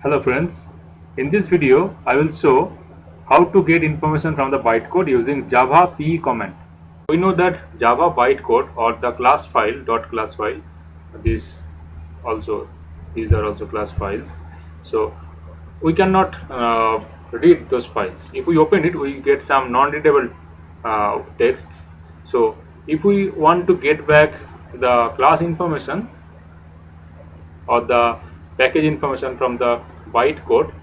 Hello friends, in this video I will show how to get information from the bytecode using Java P command. We know that Java bytecode or the class file .class file, this also these are also class files. So we cannot read those files. If we open it, we get some non-readable texts. So if we want to get back the class information or the package information from the bytecode.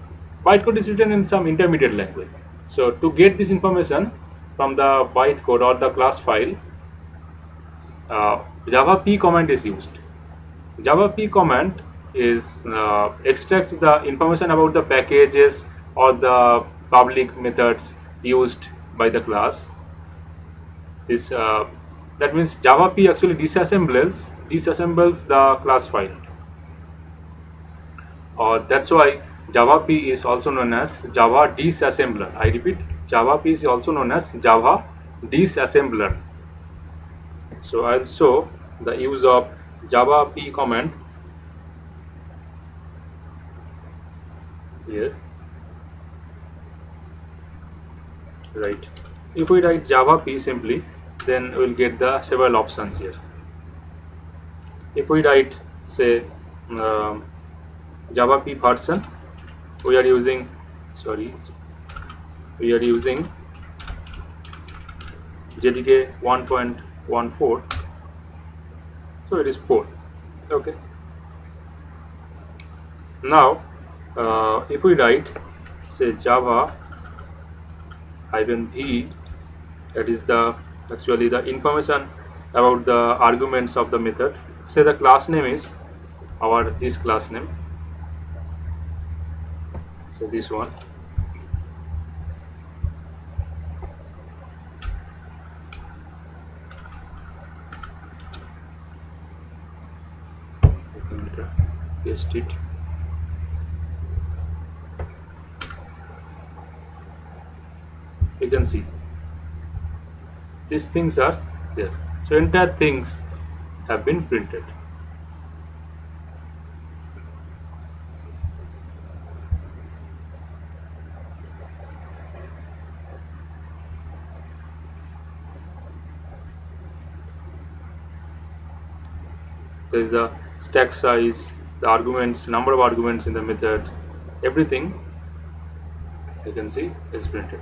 Bytecode is written in some intermediate language. So to get this information from the bytecode or the class file, Java P command is used. Java P command is extracts the information about the packages or the public methods used by the class. This that means Java P actually disassembles the class file. That's why Java P is also known as Java disassembler. I repeat, Java P is also known as Java disassembler. So I'll show the use of Java P command here. Right. If we write Java P simply, then we'll get the several options here. If we write, say, um, Java P version, we are using, sorry, we are using JDK 1.14, so it is 4. Okay. Now if we write, say, Java -v, that is the actually the information about the arguments of the method. Say the class name is our this class name, so this one. Paste it. You can see these things are there. So entire things have been printed. There is the stack size, the arguments, number of arguments in the method, everything you can see is printed.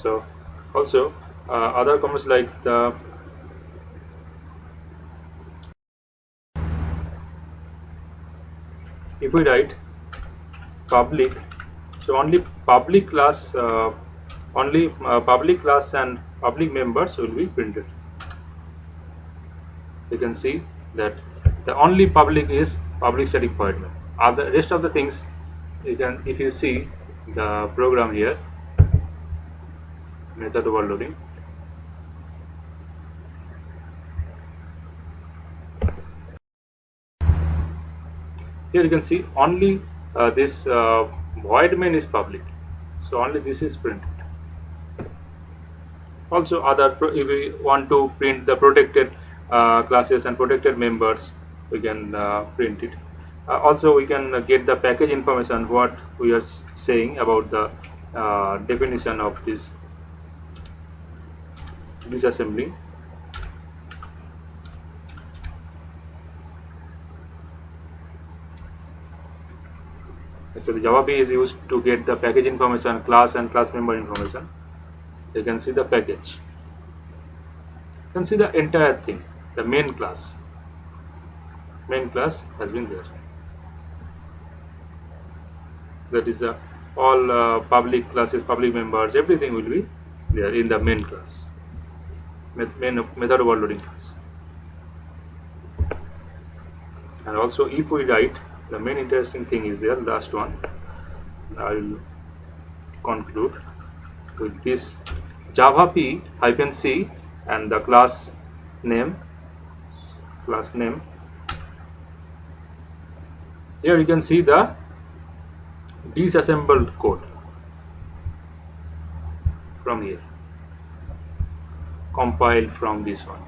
So also other comments like the if we write public, so only public class public class and public members will be printed. You can see that the only public is public static void main. Other rest of the things, you can, if you see the program here, method overloading, here you can see only this void main is public, so only this is printed. Also if we want to print the protected classes and protected members, we can print it. Also we can get the package information, what we are saying about the definition of this disassembling. Actually Java P is used to get the package information, class and class member information. You can see the package, you can see the entire thing. The main class has been there. That is all public classes, public members, everything will be there in the main class, main method overloading class. And also if we write, the main interesting thing is there, last one. I will conclude with this Java P -c and the class name. Here you can see the disassembled code from here, compiled from this one.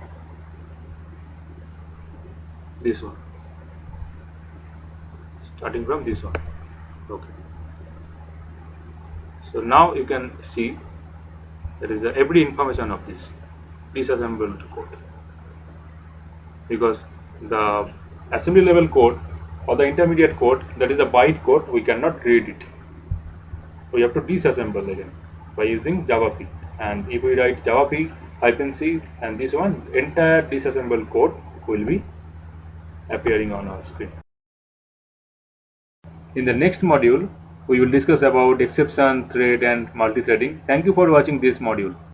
starting from this one. Okay, so now you can see there is every information of this disassembled code, because the assembly level code or the intermediate code, that is a byte code, we cannot read it. We have to disassemble again by using javap. And if we write javap -c and this one, entire disassembled code will be appearing on our screen. In the next module, we will discuss about exception, thread and multi-threading. Thank you for watching this module.